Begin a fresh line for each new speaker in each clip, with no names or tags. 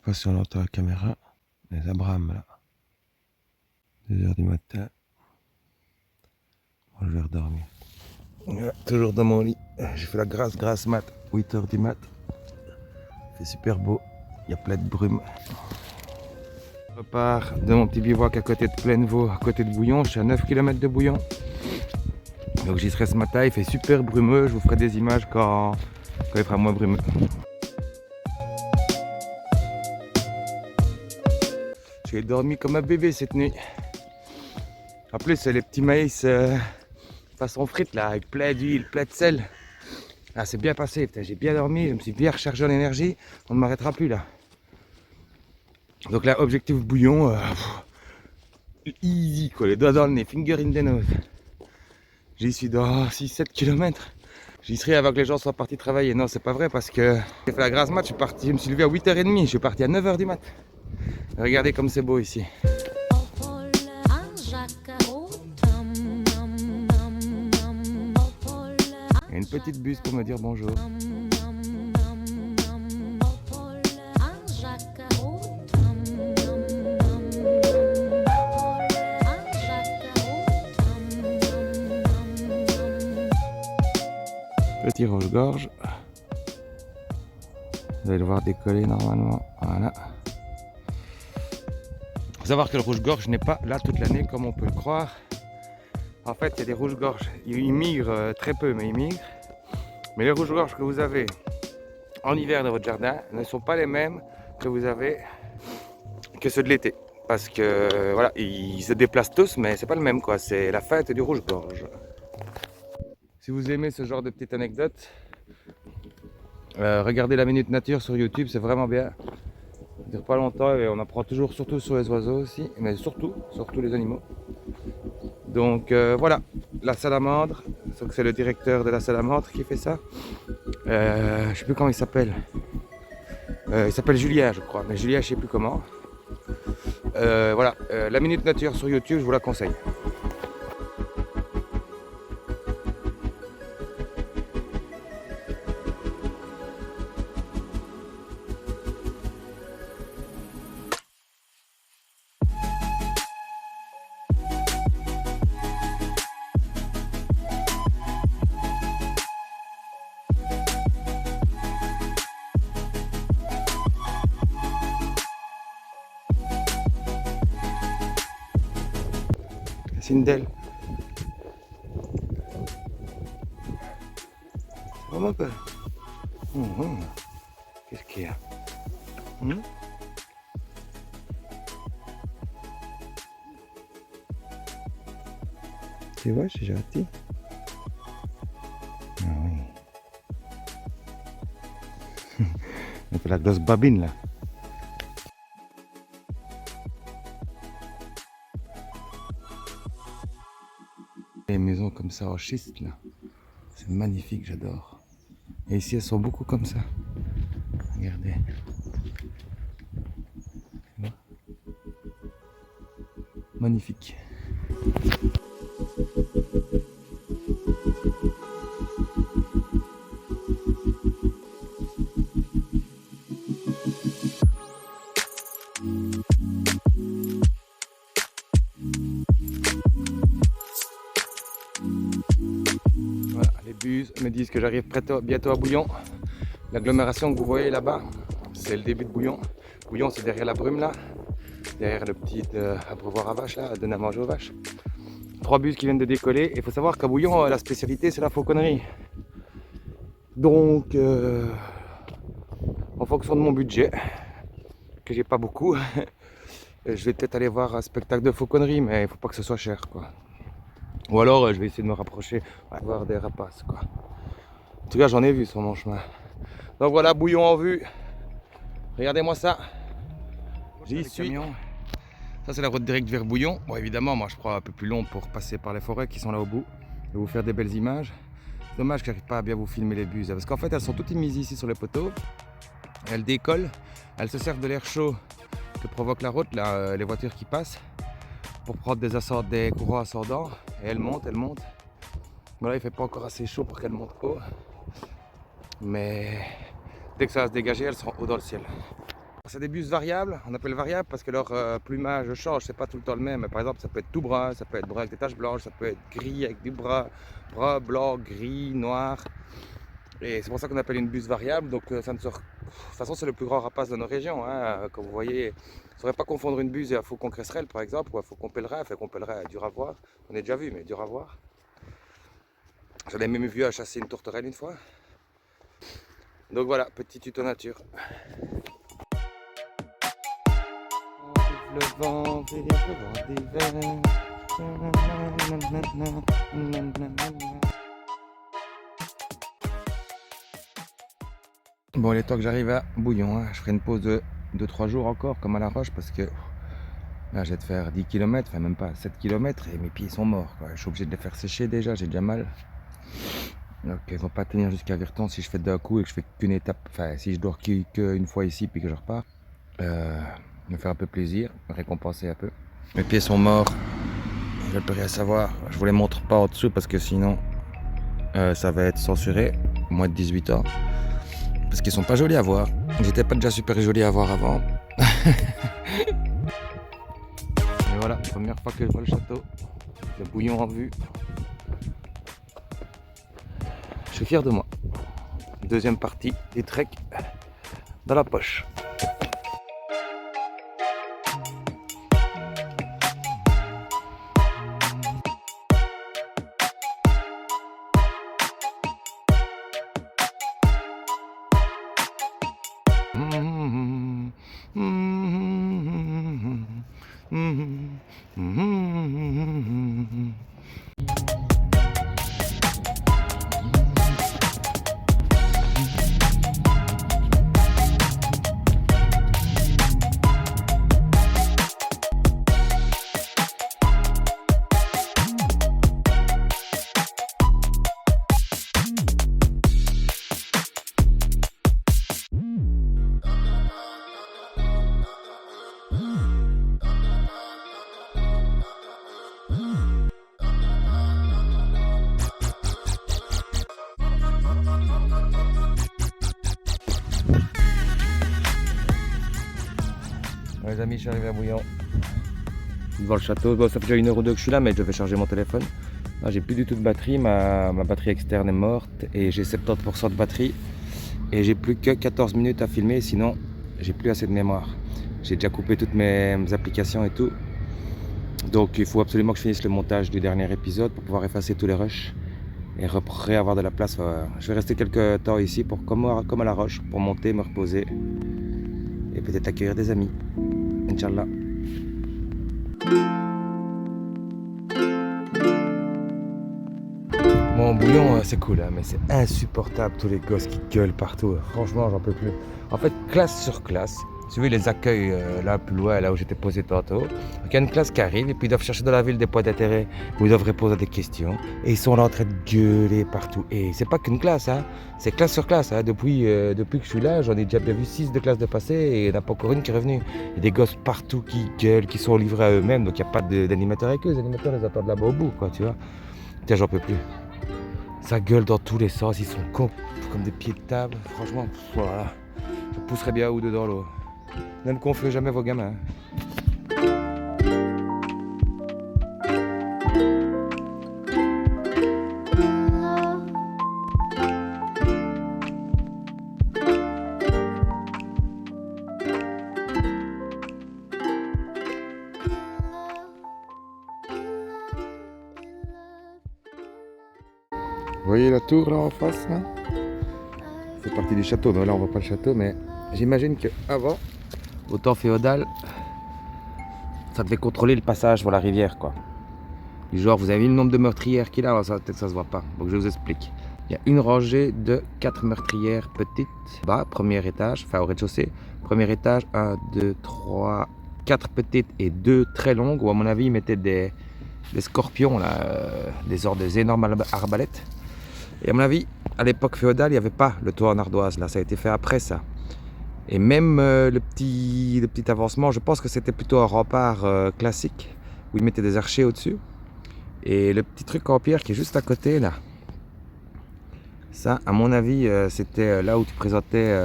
pas si on entend la caméra. Les Abrahams là. 2 h du matin. Bon, je vais redormir. Toujours dans mon lit. J'ai fait la grasse mat. 8 h du mat. Il fait super beau. Il y a plein de brume. Je repars de mon petit bivouac à côté de Plainevaux, à côté de Bouillon. Je suis à 9 km de Bouillon. Donc j'y serai ce matin. Il fait super brumeux. Je vous ferai des images quand il fera moins brumeux. J'ai dormi comme un bébé cette nuit. En plus, c'est les petits maïs façon frites là, avec plein d'huile, plein de sel. Ah, c'est bien passé, j'ai bien dormi, je me suis bien rechargé en énergie. On ne m'arrêtera plus là. Donc là, objectif bouillon, easy quoi, les doigts dans le nez, finger in the nose. J'y suis dans 6-7 km. J'y serai avant que les gens soient partis travailler. Non, c'est pas vrai parce que j'ai fait la grasse mat, je me suis levé à 8 h 30, je suis parti à 9 h du mat. Regardez comme c'est beau ici. Il y a une petite buse pour me dire bonjour. Petit rouge-gorge. Vous allez le voir décoller normalement. Voilà. Il faut savoir que le rouge-gorge n'est pas là toute l'année comme on peut le croire. En fait, il y a des rouges-gorges. Ils migrent très peu, mais ils migrent. Mais les rouges-gorges que vous avez en hiver dans votre jardin ne sont pas les mêmes que vous avez que ceux de l'été. Parce que voilà, ils se déplacent tous, mais c'est pas le même quoi. C'est la fête du rouge-gorge. Si vous aimez ce genre de petites anecdotes, regardez la Minute Nature sur YouTube, c'est vraiment bien. Ça dure pas longtemps et on apprend toujours, surtout sur les oiseaux aussi, mais surtout les animaux. Donc voilà, la salamandre, c'est le directeur de la salamandre qui fait ça. Je sais plus comment il s'appelle. Il s'appelle Julien je crois, mais Julien je sais plus comment. Voilà, la Minute Nature sur YouTube, je vous la conseille. Sindel. C'est vraiment pas. Qu'est-ce qu'il y a? Tu vois, c'est gentil. Ah oui. On fait la grosse babine là. Les maisons comme ça en schiste là, c'est magnifique, j'adore. Et ici elles sont beaucoup comme ça. Regardez. Magnifique. Voilà, les buses me disent que j'arrive bientôt à Bouillon. L'agglomération que vous voyez là-bas, c'est le début de Bouillon. Bouillon, c'est derrière la brume là, derrière le petit abreuvoir à vaches là, à donner à manger aux vaches. 3 bus qui viennent de décoller. Il faut savoir qu'à Bouillon, la spécialité c'est la fauconnerie. Donc, en fonction de mon budget, que j'ai pas beaucoup, je vais peut-être aller voir un spectacle de fauconnerie, mais il faut pas que ce soit cher quoi. Ou alors je vais essayer de me rapprocher, voir des rapaces quoi. En tout cas j'en ai vu sur mon chemin. Donc voilà, Bouillon en vue. Regardez-moi ça. J'y suis. Ça c'est la route directe vers Bouillon. Bon évidemment moi je prends un peu plus long pour passer par les forêts qui sont là au bout et vous faire des belles images. C'est dommage que j'arrive pas à bien vous filmer les buses parce qu'en fait elles sont toutes mises ici sur les poteaux. Elles décollent, elles se servent de l'air chaud que provoque la route, là, les voitures qui passent, pour prendre des courants ascendants. Et elles montent. Voilà, il fait pas encore assez chaud pour qu'elles montent haut. Mais dès que ça va se dégager, elles seront haut dans le ciel. C'est des bus variables, on appelle variables parce que leur plumage change, c'est pas tout le temps le même. Par exemple, ça peut être tout brun, ça peut être brun avec des taches blanches, ça peut être gris avec du brun, blanc, gris, noir. Et c'est pour ça qu'on appelle une buse variable. Donc ça ne se... De toute façon, c'est le plus grand rapace de nos régions. Hein. Comme vous voyez, il ne faudrait pas confondre une buse et un faucon cresserelle, par exemple, ou un faucon pèlerin. Faucon pèlerin, dur à voir. On a déjà vu, mais dur à voir. J'en ai même vu à chasser une tourterelle une fois. Donc voilà, petit tuto nature. Le vent d'hiver. Bon, il est temps que j'arrive à Bouillon. Hein. Je ferai une pause de 2-3 jours encore, comme à la Roche, parce que là, je vais te faire 10 km, enfin même pas 7 km, et mes pieds sont morts. Quoi. Je suis obligé de les faire sécher déjà, j'ai déjà mal. Donc, ils vont pas tenir jusqu'à Virton si je fais d'un coup et que je fais qu'une étape. Enfin, si je dors qu'une fois ici, puis que je repars. Me faire un peu plaisir, me récompenser un peu. Mes pieds sont morts, je ne peux rien savoir. Je vous les montre pas en dessous parce que sinon ça va être censuré, moins de 18 ans. Parce qu'ils sont pas jolis à voir. Ils étaient pas déjà super jolis à voir avant. Et voilà, première fois que je vois le château. Le Bouillon en vue. Je suis fier de moi. Deuxième partie du trek dans la poche. Les amis, je suis arrivé à Bouillon. Devant le château. Bon, ça fait déjà 1 heure ou 2 que je suis là, mais je devais charger mon téléphone. Là, j'ai plus du tout de batterie. Ma batterie externe est morte et j'ai 70% de batterie. Et j'ai plus que 14 minutes à filmer, sinon j'ai plus assez de mémoire. J'ai déjà coupé toutes mes applications et tout. Donc il faut absolument que je finisse le montage du dernier épisode pour pouvoir effacer tous les rushs et avoir de la place. Je vais rester quelques temps ici pour comme à la Roche, pour monter, me reposer et peut-être accueillir des amis. Inch'Allah. Bon, Bouillon, c'est cool, hein, mais c'est insupportable tous les gosses qui gueulent partout. Franchement, j'en peux plus. En fait, classe sur classe, tu vois les accueils là plus loin, là où j'étais posé tantôt. Donc, il y a une classe qui arrive et puis ils doivent chercher dans la ville des points d'intérêt où ils doivent répondre à des questions. Et ils sont là en train de gueuler partout. Et c'est pas qu'une classe, hein, c'est classe sur classe. Hein. Depuis que je suis là, j'en ai déjà bien vu 6 de classes de passé et il n'y en a pas encore une qui est revenue. Il y a des gosses partout qui gueulent, qui sont livrés à eux-mêmes, donc il n'y a pas d'animateur avec eux. Les animateurs les attendent là-bas au bout, quoi, tu vois. Tiens, j'en peux plus. Ça gueule dans tous les sens, ils sont cons, comme des pieds de table. Franchement, voilà. Je pousserais bien ou deux dans l'eau. Ne me gonflez jamais vos gamins. Vous voyez la tour là en face là? C'est partie du château, mais là on voit pas le château, mais j'imagine qu'avant, au temps féodal, ça devait contrôler le passage pour la rivière quoi. Du genre, vous avez vu le nombre de meurtrières qu'il a, alors ça, peut-être ça se voit pas, donc je vous explique. Il y a une rangée de 4 meurtrières petites, bas, premier étage, enfin au rez-de-chaussée. Premier étage, 1, 2, 3, 4 petites et 2 très longues, où à mon avis ils mettaient des scorpions, là, des énormes arbalètes. Et à mon avis, à l'époque féodale, il n'y avait pas le toit en ardoise, là, ça a été fait après ça. Et même le petit avancement, je pense que c'était plutôt un rempart classique, où ils mettaient des archers au-dessus. Et le petit truc en pierre qui est juste à côté, là, ça, à mon avis, c'était là où tu présentais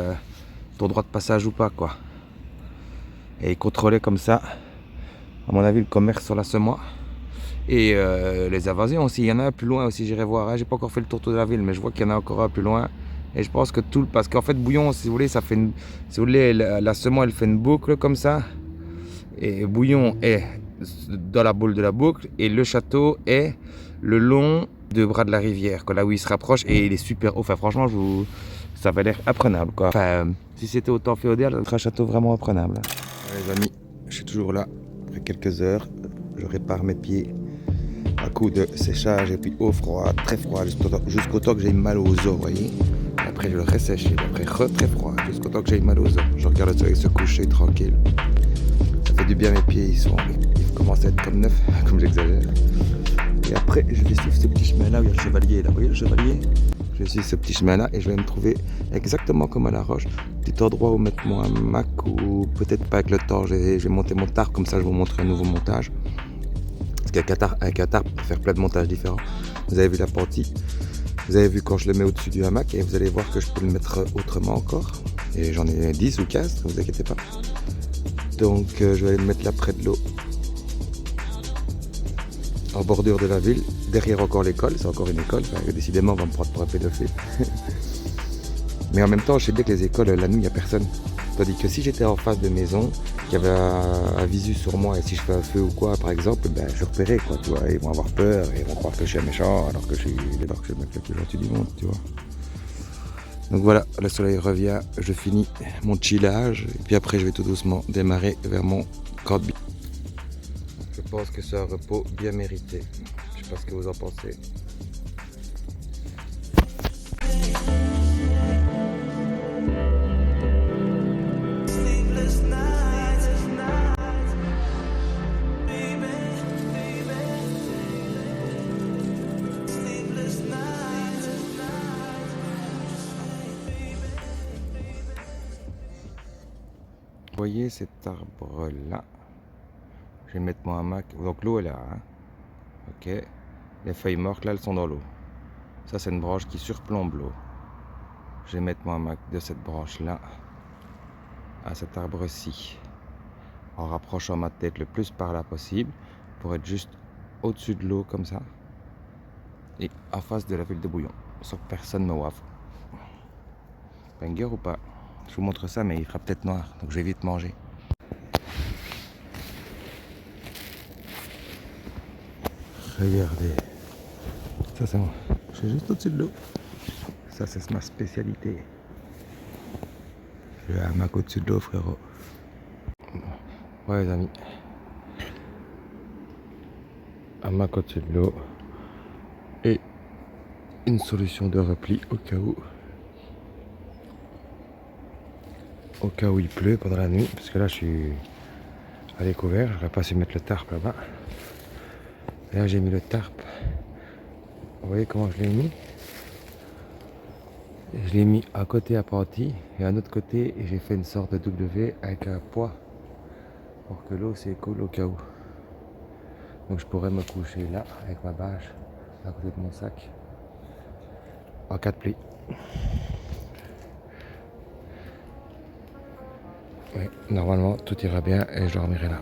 ton droit de passage ou pas, quoi. et contrôler comme ça, à mon avis, le commerce sur la semois. Et les invasions aussi, il y en a plus loin aussi, j'irai voir. Hein. J'ai pas encore fait le tour de la ville, mais je vois qu'il y en a encore un plus loin. Et je pense que tout, parce qu'en fait, Bouillon, si vous voulez, ça fait une, si vous voulez, la semois, elle fait une boucle comme ça. Et Bouillon est dans la boule de la boucle, et le château est le long de bras de la rivière, quoi, là où il se rapproche, et il est super haut. Enfin, franchement, ça avait l'air apprenable, quoi. Enfin, si c'était au temps féodal, ça serait un château vraiment apprenable. Ouais, les amis, je suis toujours là. Après quelques heures, je répare mes pieds à coup de séchage et puis eau froide, très froid, jusqu'au temps que j'ai mal aux os, vous voyez. Après, je le ressèche, et après, très froid, jusqu'au temps que j'ai mal aux os. Je regarde le soleil se coucher tranquille. Ça fait du bien, mes pieds, ils commencent à être comme neufs, comme j'exagère. Et après, je vais suivre ce petit chemin-là où il y a le chevalier, là. Vous voyez le chevalier? Je vais suivre ce petit chemin-là et je vais me trouver exactement comme à la roche. Petit endroit où mettre mon hamac, ou peut-être pas avec le temps, je vais monter mon tarp, comme ça je vous montre un nouveau montage. Parce qu'avec un tarp, on peut faire plein de montages différents. Vous avez vu la penti, vous avez vu quand je le mets au-dessus du hamac, et vous allez voir que je peux le mettre autrement encore. Et j'en ai 10 ou 15, ne vous inquiétez pas. Donc je vais aller le mettre là près de l'eau, en bordure de la ville, derrière encore l'école, c'est encore une école, enfin, décidément on va me prendre pour un pédophile. Mais en même temps, je sais bien que les écoles, la nuit, il n'y a personne. Tandis que si j'étais en face de maison, qu'il y avait un visu sur moi, et si je fais un feu ou quoi, par exemple, ben, je repérais, quoi, tu vois. Ils vont avoir peur, et ils vont croire que je suis un méchant, alors que je suis le mec le plus gentil du monde, tu vois. Donc voilà, le soleil revient, je finis mon chillage, et puis après je vais tout doucement démarrer vers mon camp de. Je pense que c'est un repos bien mérité. Je sais pas ce que vous en pensez. Vous voyez cet arbre là, je vais mettre mon hamac, donc l'eau est là, hein. Ok, les feuilles mortes là elles sont dans l'eau, ça c'est une branche qui surplombe l'eau. Je vais mettre mon hamac de cette branche là à cet arbre-ci, en rapprochant ma tête le plus par là possible, pour être juste au-dessus de l'eau comme ça, et en face de la ville de Bouillon, sans que personne me waffe. Banger ou pas? Je vous montre ça, mais il fera peut-être noir, donc je vais vite manger. Regardez, ça c'est moi, je suis juste au-dessus de l'eau. Ça c'est ma spécialité. J'ai un hamac au-dessus de l'eau, frérot. Ouais les amis, hamac au-dessus de l'eau et une solution de repli au cas où il pleut pendant la nuit, parce que là je suis à découvert, j'aurais pas su mettre le tarp là-bas. Là j'ai mis le tarp, vous voyez comment je l'ai mis? Je l'ai mis à côté appentis, et à un autre côté j'ai fait une sorte de W avec un poids pour que l'eau s'écoule au cas où. Donc je pourrais me coucher là avec ma bâche à côté de mon sac en cas de pluie. Oui, normalement tout ira bien et je dormirai là.